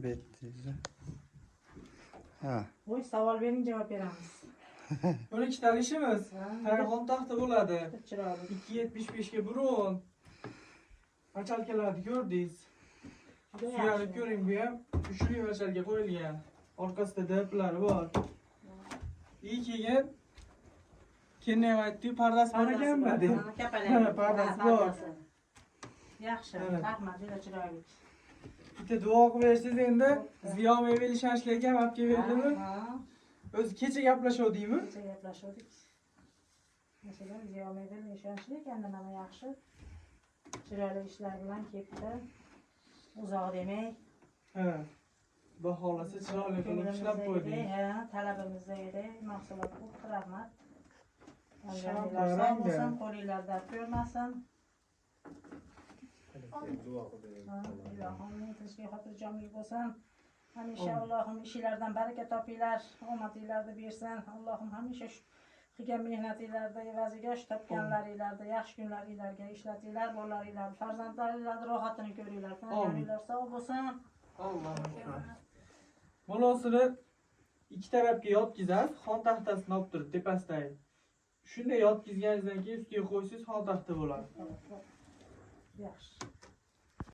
Bettizi. Ha. Voy savol bering, javob beramiz. 12 tali ishimiz. Tayxon taxti bo'ladi. Chiroyli. 2.75 ga burun. Machalkalarni ko'rdingiz. Suyani ko'ring, bu ham kuchli machalka qo'yilgan. Orqasida diplari bor. İyi keyin keyin nima aytdi? Pardasi bor ekanmi dedi. Mana pardasi bor. Yaxshi, rahmat, juda chiroyli. Bitta duo qilib bersangiz endi Ziyo mevali shashlikka ham olib kelib berdimi? O'zi kecha gaplashuvdikmi? Kecha gaplashuvdik. Masalan, Ziyo mevali shashlik endi mana yaxshi. Chiroyli ishlar bilan ketdi. Uzoq demay. Ha. Baholasa chiroyli qilib ishlab qo'ydik. Ha, talabimizda edi. Mahsulot ko'p, rahmat. Sog' bo'lsin, qo'linglar dard ko'rmasin. Allohim tinchlik xotirjamlik bo'lsin. Hamisha Allohim ishinglardan baraka topinglar, omadinglarni bersin. Allohim hamisha shu qilgan mehnatinglarda evaziga shu topganlaringlarni yaxshi kunlaringlarga ishlatinglar, bolalaringlar, farzandlaringlarni rohatini ko'ringlar. Tanlaringlar sog' bo'lsin. Allohim. Bo'losini ikki tarafga yotkizasiz, xon taxtasini olib turib tepasidagi. Shunday yotkizganingizdan keyin ustiga qo'ysangiz xon taxta bo'ladi. Yaxshi.